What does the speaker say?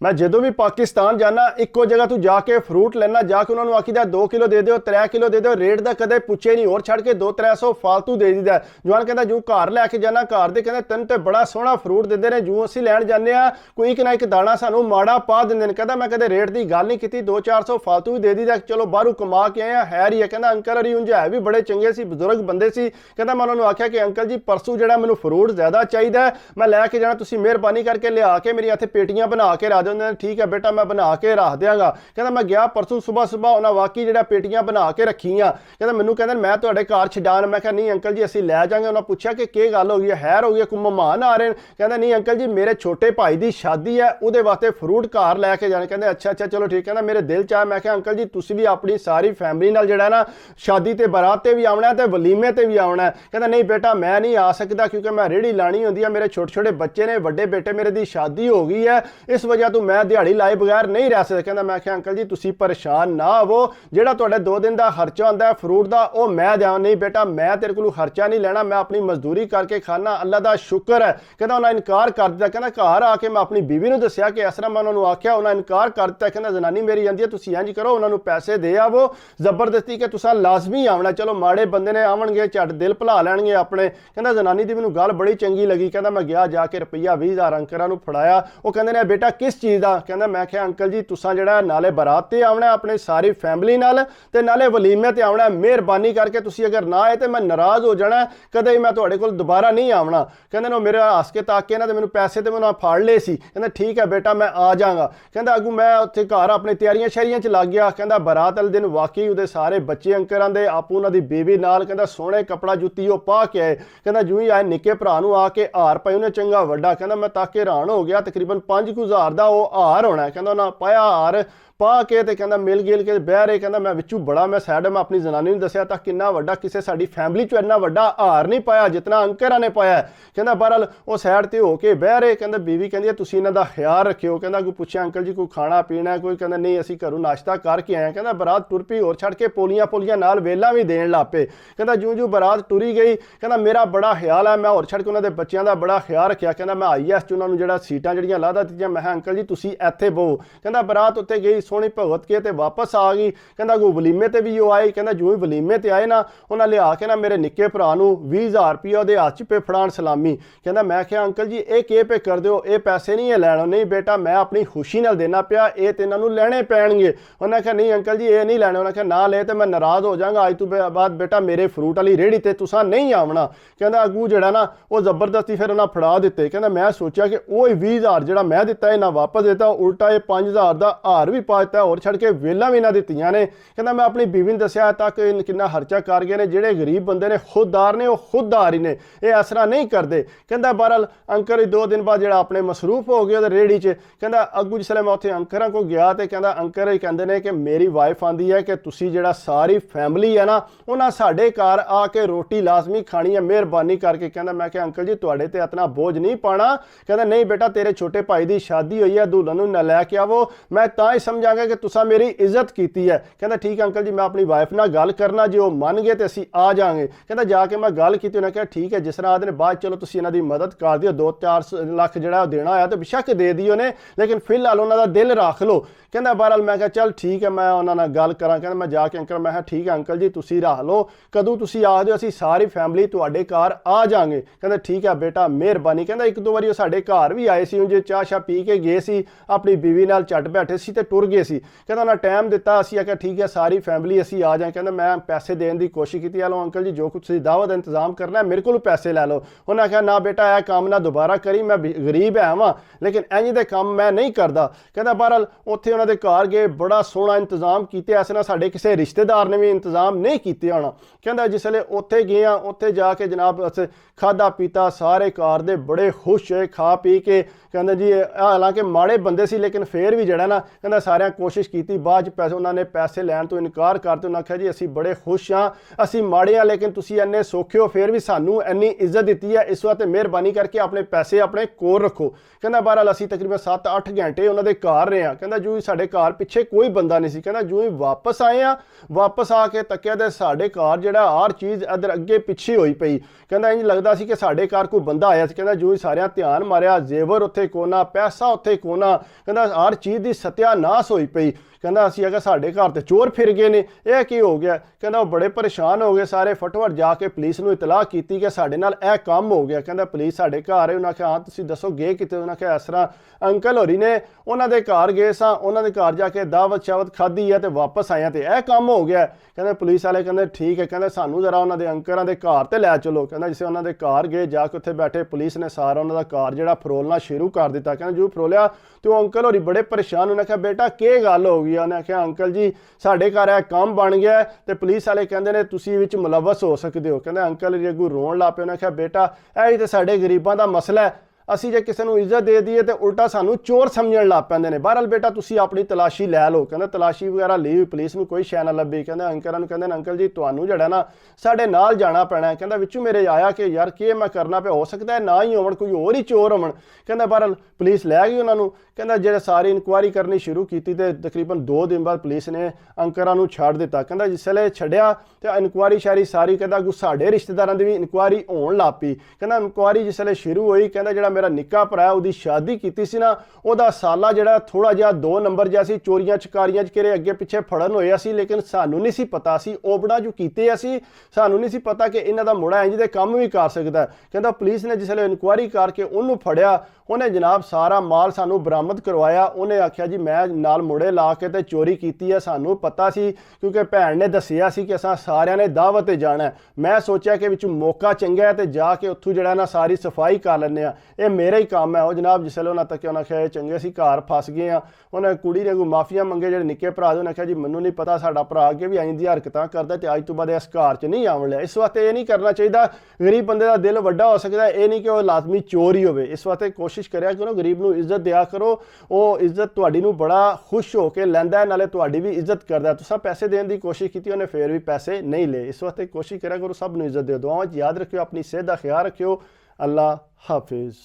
मैं ਜਦੋਂ भी पाकिस्तान जाना ਇੱਕੋ जगह तू जाके फ्रूट लेना, जाके उन्होंने आखीदा 2 किलो दे दो 3 किलो दे दो, रेट का कदे पुछे नहीं, और छड़ के 200-300 फालतू दे दीदा। जवान कहता जू घर लैके जाना, घर दे कहते तेन तो बड़ा सोहना फ्रूट देंदे ने, जू असीं लैण जाने कोई एक ना एक दाना सानू माड़ा पा देंदे ने। कहता मैं कदे रेट की गल नहीं की, 200-400 फालतू भी दे दीदा, चलो बाहरों कमा के आए है ही है। कहता अंकल अरी उंज है भी बड़े चंगे सी, बजुर्ग बंदे सी। कहता मैं उन्होंने आख्या कि अंकल जी परसों जो मैंने फ्रूट ज़्यादा चाहिए, मैं लैके जाना, तुसीं मेहरबानी करके लिया के मेरी इत्थे पेटियां बना के रख देंगे। ठीक है बेटा मैं बना के रख देंगा। कहता मैं गया परसों सुबह सुबह, उन्हें वाकई जो पेटियां बना के रखियां। कहता मैनू कहते मैं तुहाडे घर छड्डान, मैं कहा नहीं अंकल जी असीं लै जाएंगे। उन्हें पूछा कि गल हो गई है, हैर हो गई, कोई मेहमान आ रहे हैं? कहता नहीं अंकल जी मेरे छोटे भाई की शादी है, उहदे वास्ते फ्रूट घर लैके जाने। कहते अच्छा अच्छा चलो ठीक। कहता मेरे दिल चाहे, मैं कहा अंकल जी तुसीं भी अपनी सारी फैमिली नाल जिहड़ा ना शादी ते बारात ते भी आउणा ते वलीमे ते भी आउणा। कहता नहीं बेटा मैं नहीं आ सकता, क्योंकि मैं रेहड़ी लानी होंदी है, मेरे छोटे छोटे बच्चे ने, बड़े बेटे मेरे दी शादी हो गई है, इस वजह तो मैं दिहाड़ी लाए बगैर नहीं रह सकता। कहता मैं क्या अंकल जी तुसीं परेशान ना हो, जिहड़ा तुहाडे 2 दिन का खर्चा होंदा है फ्रूट का वो मैं देवां। नहीं बेटा मैं तेरे को खर्चा नहीं लेना, मैं अपनी मजदूरी करके खाना, अल्लाह का शुक्र है। कहता उन्हें इनकार कर दिया। कहता घर आके मैं अपनी बीवी ने दसिया कि इस तरह मैं उन्होंने आख्या, उन्हें इनकार कर दिया। कहता जनानी मेरी जाती है तुसीं इंज करो उन्होंने पैसे दे आवो जबरदस्ती कि तुसां लाजमी आवना, चलो माड़े बंदे ने आवणगे झट दिल भुला लैणगे अपने। कहता जनानी दी मैनूं गल बड़ी चंगी लगी। कहता मैं गया जाके रुपया 20,000 अंकरां नूं फड़ाया। वो कहंदे ने बेटा किस चीज़ का? कहता मैं क्या अंकल जी तुसां जिहड़ा नाले बारात ते आवना अपने सारी फैमिली नाल ते नाले वलीमे ते आवना, मेहरबानी करके तुसीं अगर ना आए तो मैं नाराज़ हो जाना, कदे मैं तुहाडे कोल दोबारा नहीं आवना। कहंदे ने मेरे हस के ताके ना, मैनूं पैसे तो मैं फड़ ले सी। कहंदा ठीक है बेटा मैं आ जाऊँगा। कहंदा अगू मैं उत्थे घर अपनी तैयारियां शैरियां च लग गया। कहंदा बारात वाले दिन वाकई उहदे सारे बच्चे अंकरां दे, आपू उन्हां दी बीवी नाल, कहंदा सोहणे कपड़ा जुत्ती वो पा के आए। कहंदा जूं ही आए निक्के भरा नूं आके हार पाई उन्हें चंगा वड्डा। कहंदा मैं ताके हैरान हो गया, तकरीबन 5,000 का वो हार होना। कहंदा उन्हें पाया हार पा के ते कहंदा मिल गिल के बह रहे। कहंदा मैं विचू बड़ा मैं सैड, मैं अपनी जनानी ने दसिया तां किन्ना वड्डा किसी साडी फैमिली चो इन्ना वड्डा हार नहीं पाया जितना अंकरां ने पाया। कहंदा बहरहाल वो सैड ते हो के बह रहे। कहंदा बीवी कहंदी तुसीं इन्हां दा ख्याल रखियो। कहंदा कोई पुछया अंकल जी कोई खाना पीना कोई? कहंदा नहीं असीं घरों नाश्ता करके आए। कहंदा बारात टुर पई, होर छड़ के पोलियां पोलियां नाल वेलां भी देण लग पे। कहंदा जूं जूं बारात टुरी गई, कहंदा मेरा बड़ा ख्याल है, मैं होर छड़ के उन्हां दे बच्चियां दा बड़ा ख्याल रखिया। कहंदा मैं आई एस च उन्हां नूं जिहड़ा सीटां जिहड़ियां लादा दित्तियां, मैं अंकल जी तुसीं इत्थे बहो। कहंदा बारात उत्ते गई सोहणी भगत के ते वापस आ गई। कहंदा कोई वलीमे ते भी वो आए। कहंदा जो ही वलीमे ते आए ना उन्हें लिया के ना मेरे निक्के भरा नूं 20,000 रुपया उहदे हत्थ च पे फड़ाण सलामी। कहंदा मैं क्या अंकल जी ये के पे कर दिओ, ये पैसे नहीं है लैण। नहीं बेटा मैं अपनी खुशी नाल देना पिया, ये ते इन्हां नूं लैणे पैणगे। उन्हें कहा नहीं अंकल जी ये नहीं लैणे। उन्हें कहा ना ले तो मैं नाराज़ हो जाऊँगा, अज तो बाद बेटा मेरे फ्रूट वाली रेहड़ी ते तुसां नहीं आवना। कहंदा अगू जिहड़ा ना वो जबरदस्ती फिर उन्हें फड़ा दिते। कहंदा मैं सोचा कि वो 20,000 जिहड़ा मैं दिता इन्हां वापस देता, उल्टा ये 5,000 का हार भी पा दिता, होर छड़ के वेलां भी इन्हां दित्तियां ने। कहंदा मैं अपनी बीवी ने दसिया तक किन्ना खर्चा कर गए ने, जिहड़े गरीब बंदे ने खुददार ने वो खुददार ही ने, ये इस तरह नहीं करते। कहंदा बहरहाल अंकर 2 दिन बाद जिहड़ा अपने मसरूफ हो गए रेहड़ी च। कहंदा अगू जिसले मैं उत्थे अंकरां को गया तो कहंदा अंकर ही कहंदे ने कि मेरी वाइफ आंदी है कि तुसीं जिहड़ा सारी फैमिली है ना उन्हां साडे घर आके रोटी लाजमी खानी है, मेहरबानी करके। कहंदा मैं कि अंकल जी तुहाडे ते इतना बोझ नहीं पाना। कहंदा नहीं बेटा तेरे छोटे भाई की शादी हुई है, दुल्हन नूं न लैके आवो, मैं तां ही समझांगा कि तुसां मेरी इज्जत कीती है। कहंदा ठीक है अंकल जी मैं अपनी वाइफ नाल गल करना, जो मन गए तो असीं आ जाएंगे। कहंदा जाके मैं गल की, उन्हें कहा ठीक है जिस तरह आदि ने बाद चलो तुसीं इन्हां दी मदद कर दिओ, 2-4 लाख जिहड़ा देना होया तो बेशक दे दिओ ने, लेकिन फिलहाल उन्हां दा दिल रख लो। कहंदा बहरहाल मैं कहा चल ठीक है मैं उन्हां नाल गल करां। कहंदा मैं जाके अंकल मैं ठीक है अंकल जी तुसीं रख लो, कदों तुसीं आ दिओ असीं सारी फैमिली तुहाडे घर आ जाएंगे। कहंदा ठीक है बेटा मेहरबानी। कहंदा 1-2 वारी साडे घर भी आए सी, उंजे चाह शाह पी के गए सी, अपनी बीवी नाल झट बैठे सी ते टुर गए सी। कहंदा उन्हें टाइम दिता, असीं आख्या ठीक है सारी फैमिली असीं आ जाए। कहंदा मैं पैसे देने की कोशिश की, लो अंकल जी जो कुछ दावत का इंतजाम करना है मेरे को पैसे लै लो। उन्हें आख्या ना बेटा यह काम ना दोबारा करी, मैं गरीब है वां लेकिन इंज दे काम मैं नहीं करता। कहंदा बहरहाल उत्थे उन्हां दे घर गए, बड़ा सोहना इंतजाम किते, ऐसे ना साडे किसी रिश्तेदार ने भी इंतजाम नहीं किते होना। कहंदा जिसले उत्थे गए उत्थे जाके जनाब अस खादा पीता, सारे घर दे बड़े खुश होए खा पी के। कहंदा जी हालांकि माड़े बंदे सी लेकिन फिर भी जिहड़ा ना कहंदा सारे ਸਾਰਿਆਂ ਕੋਸ਼ਿਸ਼ ਕੀਤੀ, ਬਾਅਦ 'ਚ ਪੈਸੇ ਉਹਨਾਂ ਨੇ ਪੈਸੇ ਲੈਣ ਤੋਂ ਇਨਕਾਰ ਕਰਤੇ। ਉਹਨਾਂ ਆਖਿਆ ਜੀ ਅਸੀਂ ਬੜੇ ਖੁਸ਼ ਹਾਂ, ਅਸੀਂ ਮਾੜੇ ਹਾਂ, ਲੇਕਿਨ ਤੁਸੀਂ ਇੰਨੇ ਸੌਖੇ ਹੋ, ਫਿਰ ਵੀ ਸਾਨੂੰ ਇੰਨੀ ਇੱਜ਼ਤ ਦਿੱਤੀ ਹੈ, ਇਸ ਵਾਸਤੇ ਮਿਹਰਬਾਨੀ ਕਰਕੇ ਆਪਣੇ ਪੈਸੇ ਆਪਣੇ ਕੋਲ ਰੱਖੋ। ਕਹਿੰਦਾ ਬਹਰਹਾਲ ਅਸੀਂ ਤਕਰੀਬਨ 7-8 ਘੰਟੇ ਉਹਨਾਂ ਦੇ ਘਰ ਰਹੇ ਹਾਂ। ਕਹਿੰਦਾ ਜੋ ਸਾਡੇ ਘਰ ਪਿੱਛੇ ਕੋਈ ਬੰਦਾ ਨਹੀਂ ਸੀ। ਕਹਿੰਦਾ ਜੋ ਹੀ ਵਾਪਸ ਆਏ ਆ, ਵਾਪਸ ਆ ਕੇ ਤੱਕਿਆ ਤੇ ਸਾਡੇ ਘਰ ਜਿਹੜਾ ਹਰ ਚੀਜ਼ ਇੱਧਰ ਅੱਗੇ ਪਿੱਛੇ ਹੋਈ ਪਈ। ਕਹਿੰਦਾ ਇੰਝ ਲੱਗਦਾ ਸੀ ਕਿ ਸਾਡੇ ਘਰ ਕੋਈ ਬੰਦਾ ਆਇਆ ਸੀ। ਕਹਿੰਦਾ ਜੋ ਹੀ ਸਾਰਿਆਂ ਧਿਆਨ ਮਾਰਿਆ, ਜ਼ੇਵਰ ਉੱਥੇ ਕੋਨਾ, ਪੈਸਾ ਉੱਥੇ ਕੋਨਾ, ਕਹਿੰਦਾ ਹਰ ਚੀਜ਼ ਦੀ ਸਤਿਆਨਾਸ਼ ਹੋਈ ਪਈ। ਕਹਿੰਦਾ ਅਸੀਂ ਅਗਰ ਸਾਡੇ ਘਰ ਤੇ ਚੋਰ ਫਿਰ ਗਏ ਨੇ, ਇਹ ਕੀ ਹੋ ਗਿਆ। ਕਹਿੰਦਾ ਉਹ ਬੜੇ ਪਰੇਸ਼ਾਨ ਹੋ ਗਏ ਸਾਰੇ, ਫਟਾਫਟ ਜਾ ਕੇ ਪੁਲਿਸ ਨੂੰ ਇਤਲਾਹ ਕੀਤੀ ਕਿ ਸਾਡੇ ਨਾਲ ਇਹ ਕੰਮ ਹੋ ਗਿਆ। ਕਹਿੰਦਾ ਪੁਲਿਸ ਸਾਡੇ ਘਰ ਹੈ। ਉਹਨਾਂ ਆਖਿਆ ਹਾਂ ਤੁਸੀਂ ਦੱਸੋ ਗਏ ਕਿਤੇ। ਉਹਨਾਂ ਆਖਿਆ ਇਸ ਤਰ੍ਹਾਂ ਅੰਕਲ ਹੋਰੀ ਨੇ ਉਹਨਾਂ ਦੇ ਘਰ ਗਏ ਸਾਂ, ਉਹਨਾਂ ਦੇ ਘਰ ਜਾ ਕੇ ਦਾਵਤ ਸ਼ਾਵਤ ਖਾਧੀ ਹੈ ਤੇ ਵਾਪਸ ਆਇਆ ਤੇ ਇਹ ਕੰਮ ਹੋ ਗਿਆ। ਕਹਿੰਦੇ ਪੁਲਿਸ ਵਾਲੇ ਕਹਿੰਦੇ ਠੀਕ ਹੈ, ਕਹਿੰਦੇ ਸਾਨੂੰ ਜ਼ਰਾ ਉਹਨਾਂ ਦੇ ਅੰਕਲਾਂ ਦੇ ਘਰ ਤੇ ਲੈ ਚਲੋ। ਕਹਿੰਦਾ ਜਿਸੇ ਉਹਨਾਂ ਦੇ ਘਰ ਗਏ, ਜਾ ਕੇ ਉੱਥੇ ਬੈਠੇ, ਪੁਲਿਸ ਨੇ ਸਾਰਾ ਉਹਨਾਂ ਦਾ ਘਰ ਜਿਹੜਾ ਫਰੋਲਣਾ ਸ਼ੁਰੂ ਕਰ ਦਿੱਤਾ। ਕਹਿੰਦਾ ਜੋ ਫਰੋਲਿਆ ਤੇ ਉਹ ਅੰਕਲ ਹੋਰੀ ਬੜੇ ਪਰੇਸ਼ਾਨ। ਉਹਨੇ ਆਖਿਆ ਬੇਟਾ ਕੀ ਗੱਲ ਹੋ ਗਈ। ਉਹਨੇ ਆਖਿਆ ਅੰਕਲ ਜੀ ਸਾਡੇ ਘਰ ਇਹ ਕੰਮ ਬਣ ਗਿਆ ਤੇ ਪੁਲਿਸ ਵਾਲੇ ਕਹਿੰਦੇ ਨੇ ਤੁਸੀਂ ਵਿੱਚ ਮੁਲਵਸ ਹੋ ਸਕਦੇ ਹੋ। ਕਹਿੰਦਾ ਅੰਕਲ ਜੀ ਅੱਗੋਂ ਰੋਣ ਲੱਗ ਪਏ। ਉਹਨੇ ਆਖਿਆ ਬੇਟਾ ਇਹ ਹੀ ਤੇ ਸਾਡੇ ਗਰੀਬਾਂ ਦਾ ਮਸਲਾ ਹੈ, ਅਸੀਂ ਜੇ ਕਿਸੇ ਨੂੰ ਇੱਜ਼ਤ ਦੇ ਦਈਏ ਤੇ ਉਲਟਾ ਸਾਨੂੰ ਚੋਰ ਸਮਝਣ ਲੱਗ ਪੈਂਦੇ ਨੇ। ਬਹਰਹਾਲ ਬੇਟਾ ਤੁਸੀਂ ਆਪਣੀ ਤਲਾਸ਼ੀ ਲੈ ਲਓ। ਕਹਿੰਦਾ ਤਲਾਸ਼ੀ ਵਗੈਰਾ ਲਈ, ਪੁਲਿਸ ਨੂੰ ਕੋਈ ਸ਼ੈ ਨਾ ਲੱਭੀ। ਕਹਿੰਦਾ ਅੰਕਲਾਂ ਨੂੰ ਕਹਿੰਦੇ ਨੇ ਅੰਕਲ ਜੀ ਤੁਹਾਨੂੰ ਜਿਹੜਾ ਨਾ ਸਾਡੇ ਨਾਲ ਜਾਣਾ ਪੈਣਾ। ਕਹਿੰਦਾ ਵਿੱਚੋਂ ਮੇਰੇ ਆਇਆ ਕਿ ਯਾਰ ਕੀ ਮੈਂ ਕਰਨਾ ਪਿਆ, ਹੋ ਸਕਦਾ ਹੈ ਨਾ ਹੀ ਹੋਵਣ, ਕੋਈ ਹੋਰ ਹੀ ਚੋਰ ਹੋਵਣ। ਕਹਿੰਦਾ ਬਹਰਹਾਲ ਪੁਲਿਸ ਲੈ ਗਈ ਉਹਨਾਂ ਨੂੰ। ਕਹਿੰਦਾ ਜਿਹੜੇ ਸਾਰੀ ਇਨਕੁਆਇਰੀ ਕਰਨੀ ਸ਼ੁਰੂ ਕੀਤੀ ਤੇ ਤਕਰੀਬਨ 2 ਦਿਨ ਬਾਅਦ ਪੁਲਿਸ ਨੇ ਅੰਕਰਾਂ ਨੂੰ ਛੱਡ ਦਿੱਤਾ। ਕਹਿੰਦਾ ਜਿਸ ਵੇਲੇ ਛੱਡਿਆ ਤੇ ਇਨਕੁਆਇਰੀ ਸ਼ਾਰੀ ਸਾਰੀ ਕਹਿੰਦਾ ਸਾਡੇ ਰਿਸ਼ਤੇਦਾਰਾਂ ਦੀ ਵੀ ਇਨਕੁਆਇਰੀ ਹੋਣ ਲੱਗ ਪਈ। ਕਹਿੰਦਾ ਇਨਕੁਆਇਰੀ ਜਿਸ ਵੇਲੇ ਸ਼ੁਰੂ ਹੋਈ, ਕਹਿੰਦਾ ਜਿਹੜਾ ਮੇਰਾ ਨਿੱਕਾ ਭਰਾ ਉਹਦੀ ਸ਼ਾਦੀ ਕੀਤੀ ਸੀ ਨਾ, ਉਹਦਾ ਸਾਲਾ ਜਿਹੜਾ ਥੋੜਾ ਜਿਹਾ 2 ਨੰਬਰ ਜਿਹਾ ਸੀ, ਚੋਰੀਆਂ ਚਕਾਰੀਆਂ 'ਚ ਕਿਰੇ ਅੱਗੇ ਪਿੱਛੇ ਫੜਨ ਹੋਇਆ ਸੀ, ਲੇਕਿਨ ਸਾਨੂੰ ਨਹੀਂ ਸੀ ਪਤਾ, ਸੀ ਓਬੜਾ ਜੋ ਕੀਤੇ ਅਸੀਂ, ਸਾਨੂੰ ਨਹੀਂ ਸੀ ਪਤਾ ਕਿ ਇਹਨਾਂ ਦਾ ਮੁੰਡਾ ਇੰਜ ਦੇ ਕੰਮ ਵੀ ਕਰ ਸਕਦਾ। ਕਹਿੰਦਾ ਪੁਲਿਸ ਨੇ ਜਿਸ ਵੇਲੇ ਇਨਕੁਆਇਰੀ ਕਰਕੇ ਉਹਨੂੰ ਫੜਿਆ, ਉਹਨੇ ਜਨਾਬ ਸਾਰਾ ਮਾਲ ਸਾਨੂੰ ਬਰਾਮਦ ਕਰਵਾਇਆ। ਉਹਨੇ ਆਖਿਆ ਜੀ ਮੈਂ ਨਾਲ ਮੁੜੇ ਲਾ ਕੇ ਤੇ ਚੋਰੀ ਕੀਤੀ ਹੈ, ਸਾਨੂੰ ਪਤਾ ਸੀ ਕਿਉਂਕਿ ਭੈਣ ਨੇ ਦੱਸਿਆ ਸੀ ਕਿ ਅਸਾਂ ਸਾਰਿਆਂ ਨੇ ਦਾਵਤ ਤੇ ਜਾਣਾ। ਮੈਂ ਸੋਚਿਆ ਕਿ ਵਿੱਚ ਮੌਕਾ ਚੰਗਾ ਹੈ ਤੇ ਜਾ ਕੇ ਉੱਥੋਂ ਜਿਹੜਾ ਨਾ ਸਾਰੀ ਸਫਾਈ ਕਰ ਲੈਂਦੇ ਆ, ਇਹ ਮੇਰਾ ਹੀ ਕੰਮ ਹੈ। ਉਹ ਜਨਾਬ ਜਿਸ ਵੇਲੇ ਉਹਨਾਂ ਤੱਕ ਉਹਨਾਂ ਆਖਿਆ ਚੰਗੇ ਸੀ ਘਰ ਫਸ ਗਏ ਆ। ਉਹਨੇ ਕੁੜੀ ਨੇ ਕੋਈ ਮਾਫੀਆ ਮੰਗੇ ਜਿਹੜੇ ਨਿੱਕੇ ਭਰਾ ਦੇ। ਉਹਨੇ ਆਖਿਆ ਜੀ ਮੈਨੂੰ ਨਹੀਂ ਪਤਾ, ਸਾਡਾ ਭਰਾ ਅੱਗੇ ਵੀ ਇੰਝ ਦੀ ਹਰਕਤਾਂ ਕਰਦਾ ਤੇ ਅੱਜ ਤੋਂ ਬਾਅਦ ਇਸ ਘਰ 'ਚ ਨਹੀਂ ਆਉਣ ਲਿਆ। ਇਸ ਵਾਸਤੇ ਇਹ ਨਹੀਂ ਕਰਨਾ ਚਾਹੀਦਾ। ਗਰੀਬ ਬੰਦੇ ਦਾ ਦਿਲ ਵੱਡਾ ਹੋ ਸਕਦਾ, ਇਹ ਨਹੀਂ ਕਿ ਉਹ ਲਾਜ਼ਮੀ ਚੋਰ ਹੀ ਹੋਵੇ। ਇਸ ਵਾਸਤੇ ਕੋਸ਼ਿਸ਼ ਕਰਿਆ ਕਰੋ ਗਰੀਬ ਨੂੰ ਇੱਜ਼ਤ ਦਿਆ ਕਰੋ, ਉਹ ਇੱਜ਼ਤ ਤੁਹਾਡੀ ਨੂੰ ਬੜਾ ਖੁਸ਼ ਹੋ ਕੇ ਲੈਂਦਾ ਹੈ, ਨਾਲੇ ਤੁਹਾਡੀ ਵੀ ਇੱਜ਼ਤ ਕਰਦਾ। ਤੁਸੀਂ ਪੈਸੇ ਦੇਣ ਦੀ ਕੋਸ਼ਿਸ਼ ਕੀਤੀ, ਉਹਨੇ ਫਿਰ ਵੀ ਪੈਸੇ ਨਹੀਂ ਲਏ। ਇਸ ਵਾਸਤੇ ਕੋਸ਼ਿਸ਼ ਕਰਿਆ ਕਰੋ ਸਭ ਨੂੰ ਇੱਜ਼ਤ ਦਿਓ। ਦੁਆਵਾਂ 'ਚ ਯਾਦ ਰੱਖਿਓ, ਆਪਣੀ ਸਿਹਤ ਦਾ ਖਿਆਲ ਰੱਖਿਓ। ਅੱਲਾ ਹਾਫਿਜ਼।